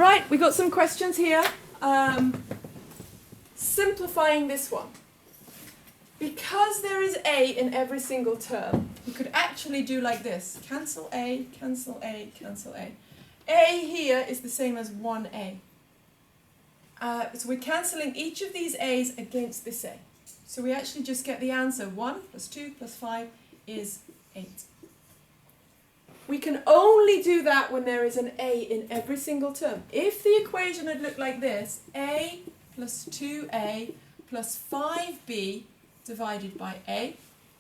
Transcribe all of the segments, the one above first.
Right, we got some questions here. Simplifying this one. Because there is a in every single term, we could actually do like this. Cancel a, cancel a, cancel a. A here is the same as 1a. So we're cancelling each of these a's against this a. So we actually just get the answer. 1 plus 2 plus 5 is 8. We can only do that when there is an a in every single term. If the equation had looked like this, a plus 2a plus 5b divided by a,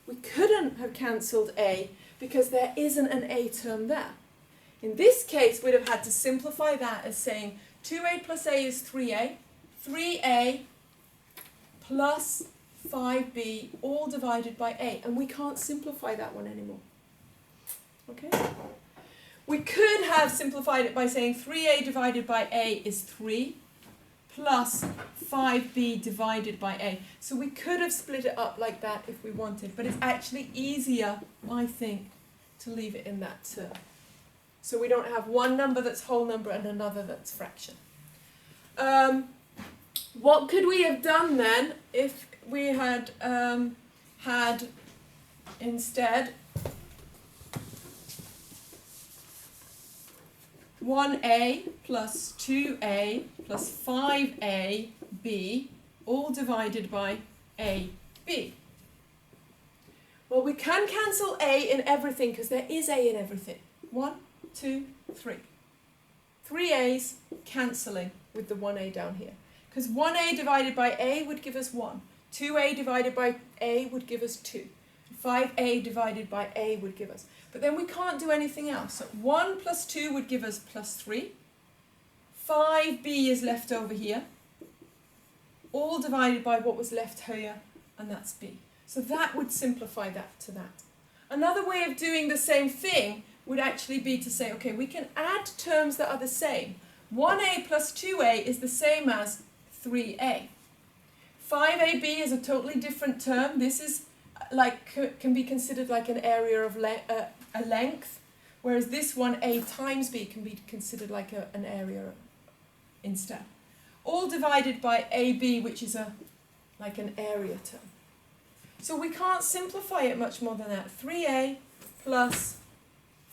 we couldn't have cancelled a because there isn't an a term there. In this case, we'd have had to simplify that as saying 2a plus a is 3a, 3a plus 5b all divided by a, and we can't simplify that one anymore. Okay? We could have simplified it by saying 3a divided by a is 3 plus 5b divided by a. So we could have split it up like that if we wanted, but it's actually easier, I think, to leave it in that term. So we don't have one number that's whole number and another that's fraction. What could we have done then if we had had instead 1a plus 2a plus 5ab all divided by ab? Well, we can cancel a in everything because there is a in everything. 1, 2, 3. 3 a's cancelling with the 1a down here. Because 1a divided by a would give us 1. 2a divided by a would give us 2. 5a divided by a would give us. But then we can't do anything else. So 1 plus 2 would give us plus 3. 5b is left over here. All divided by what was left here, and that's b. So that would simplify that to that. Another way of doing the same thing would actually be to say, okay, we can add terms that are the same. 1a plus 2a is the same as 3a. 5ab is a totally different term. This is can be considered like an area of a length, whereas this one, a times b, can be considered like an area instead. All divided by ab, which is like an area term. So we can't simplify it much more than that. 3a plus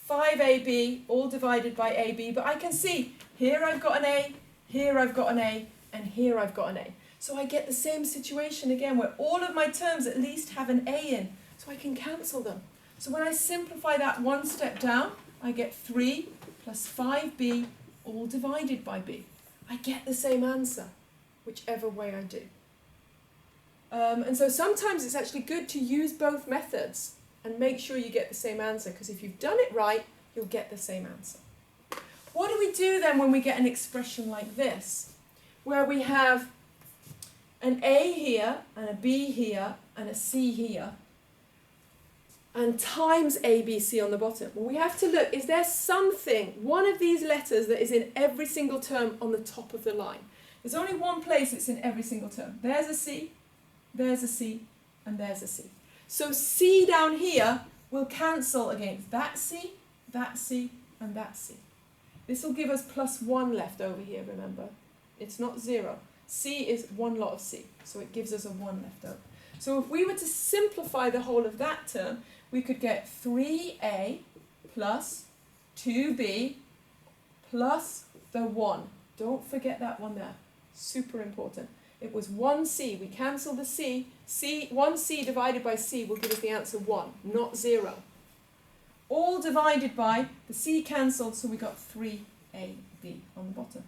5ab, all divided by ab, but I can see here I've got an a, here I've got an a, and here I've got an a. So I get the same situation again where all of my terms at least have an a in, so I can cancel them. So when I simplify that one step down, I get 3 plus 5b all divided by b. I get the same answer, whichever way I do. And so sometimes it's actually good to use both methods and make sure you get the same answer, because if you've done it right, you'll get the same answer. What do we do then when we get an expression like this, where we have an a here, and a b here, and a c here, and times a, b, c on the bottom? Well, we have to look, is there something, one of these letters that is in every single term on the top of the line? There's only one place it's in every single term. There's a c, there's a c, and there's a c. So c down here will cancel against that c, and that c. This will give us plus 1 left over here, remember. It's not 0. C is one lot of c, so it gives us a 1 left over. So if we were to simplify the whole of that term, we could get 3a plus 2b plus the 1. Don't forget that one there. Super important. It was 1c. We cancel the c. 1c divided by c will give us the answer 1, not 0. All divided by, the c cancelled, so we got 3ab on the bottom.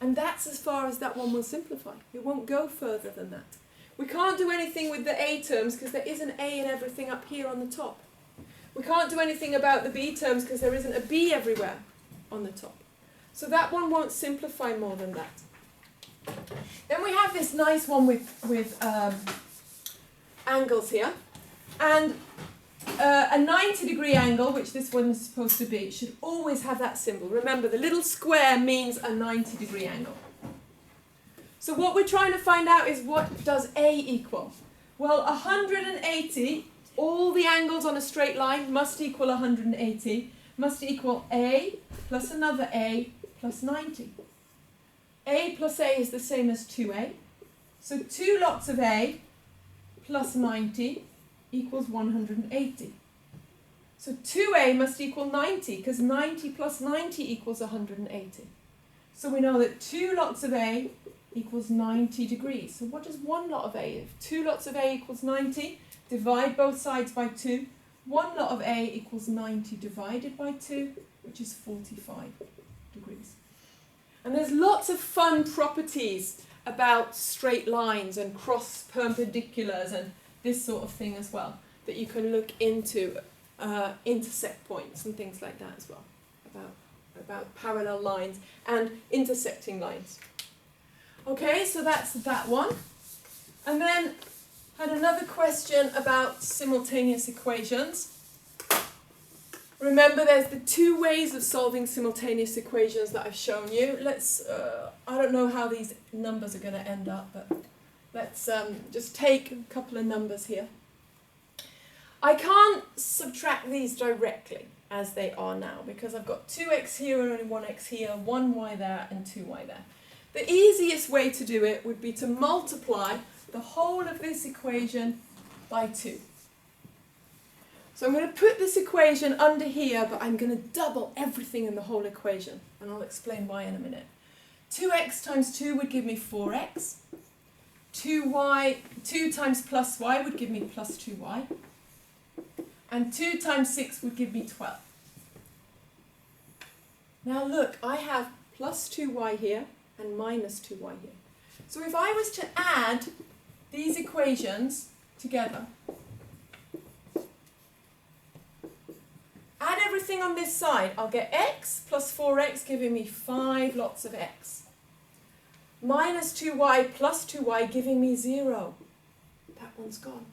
And that's as far as that one will simplify. It won't go further than that. We can't do anything with the a terms because there is an a in everything up here on the top. We can't do anything about the b terms because there isn't a b everywhere on the top. So that one won't simplify more than that. Then we have this nice one with angles here. And a 90-degree angle, which this one is supposed to be, should always have that symbol. Remember, the little square means a 90-degree angle. So what we're trying to find out is, what does A equal? Well, 180, all the angles on a straight line must equal 180, must equal A plus another A plus 90. A plus A is the same as 2A. So 2 lots of A plus 90 equals 180. So 2A must equal 90, because 90 plus 90 equals 180. So we know that 2 lots of A equals 90 degrees. So what does 1 lot of A? If 2 lots of A equals 90, divide both sides by 2. 1 lot of A equals 90 divided by 2, which is 45 degrees. And there's lots of fun properties about straight lines and cross perpendiculars and this sort of thing as well, that you can look into, intersect points and things like that as well, about parallel lines and intersecting lines. Okay, so that's that one. And then had another question about simultaneous equations. Remember, there's the 2 ways of solving simultaneous equations that I've shown you. Let's, I don't know how these numbers are going to end up, but let's just take a couple of numbers here. I can't subtract these directly as they are now, because I've got 2x here and only 1x here, 1y there and 2y there. The easiest way to do it would be to multiply the whole of this equation by 2. So I'm going to put this equation under here, but I'm going to double everything in the whole equation, and I'll explain why in a minute. 2x times 2 would give me 4x. 2 times plus y would give me plus 2y. And 2 times 6 would give me 12. Now look, I have plus 2y here and minus 2y here. So if I was to add these equations together, add everything on this side, I'll get x plus 4x giving me 5 lots of x. Minus 2y plus 2y giving me 0. That one's gone.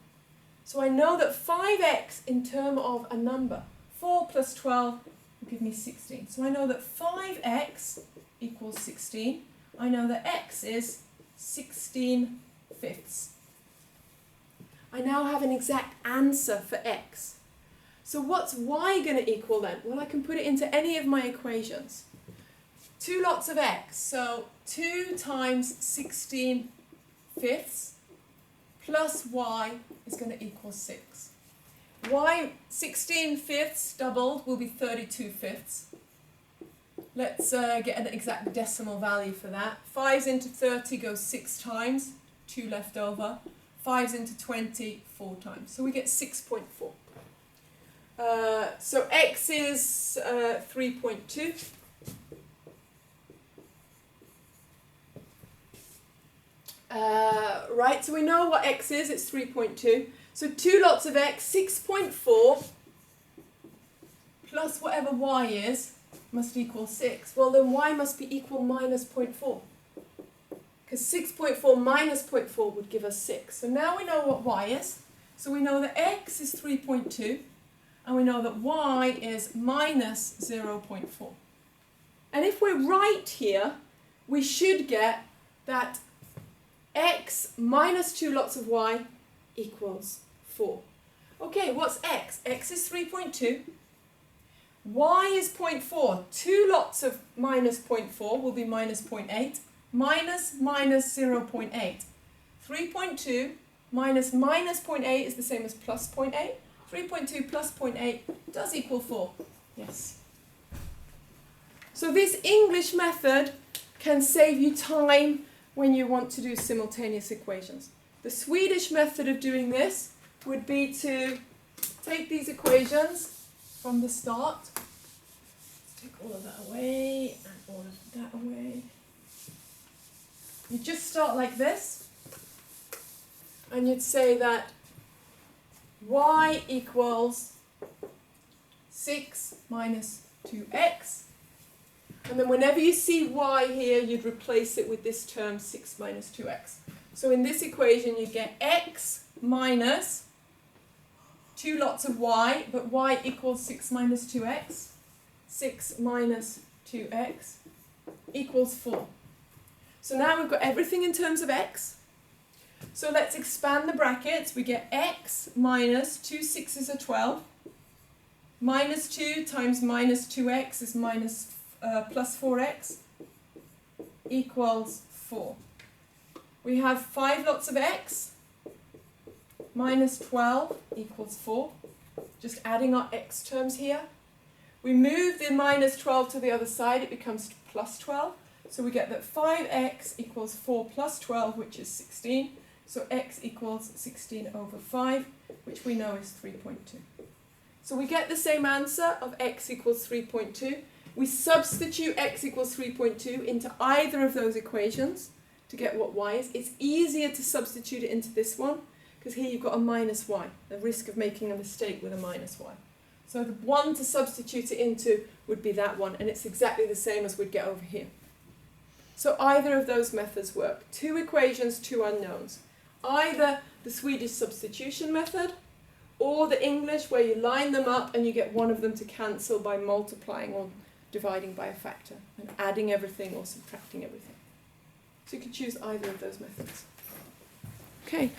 So I know that 5x in terms of a number, 4 plus 12 will give me 16. So I know that 5x equals 16. I know that x is 16 fifths. I now have an exact answer for x. So what's y going to equal then? Well, I can put it into any of my equations. 2 lots of x, so 2 times 16 fifths plus y is going to equal 6. Y, 16 fifths doubled will be 32 fifths. Let's get an exact decimal value for that. 5s into 30 goes 6 times, 2 left over. 5s into 20, 4 times. So we get 6.4. So x is 3.2. Right, so we know what x is, it's 3.2. So 2 lots of x, 6.4 plus whatever y is must equal 6. Well, then y must be equal minus 0.4. Because 6.4 minus 0.4 would give us 6. So now we know what y is. So we know that x is 3.2. And we know that y is minus 0.4. And if we're right here, we should get that x minus 2 lots of y equals 4. Okay, what's x? X is 3.2. Y is 0.4. 2 lots of minus 0.4 will be minus 0.8. Minus 0.8. 3.2 minus 0.8 is the same as plus 0.8. 3.2 plus 0.8 does equal 4. Yes. So this English method can save you time when you want to do simultaneous equations. The Swedish method of doing this would be to take these equations from the start. Let's take all of that away and all of that away. You just start like this, and you'd say that y equals 6 minus 2x. And then whenever you see y here, you'd replace it with this term 6 minus 2x. So in this equation, you get x minus 2 lots of y, but y equals 6 minus 2x. 6 minus 2x equals 4. So now we've got everything in terms of x. So let's expand the brackets. We get x minus 2 6s are 12. Minus 2 times minus 2x is minus plus 4x. equals 4. We have 5 lots of x, minus 12 equals 4. Just adding our x terms here. We move the minus 12 to the other side, it becomes plus 12. So we get that 5x equals 4 plus 12, which is 16. So x equals 16 over 5, which we know is 3.2. So we get the same answer of x equals 3.2. We substitute x equals 3.2 into either of those equations to get what y is. It's easier to substitute it into this one, because here you've got a minus y, the risk of making a mistake with a minus y. So the one to substitute it into would be that one, and it's exactly the same as we'd get over here. So either of those methods work. 2 equations, 2 unknowns. Either the Swedish substitution method, or the English where you line them up and you get one of them to cancel by multiplying or dividing by a factor, and adding everything or subtracting everything. So you could choose either of those methods. Okay.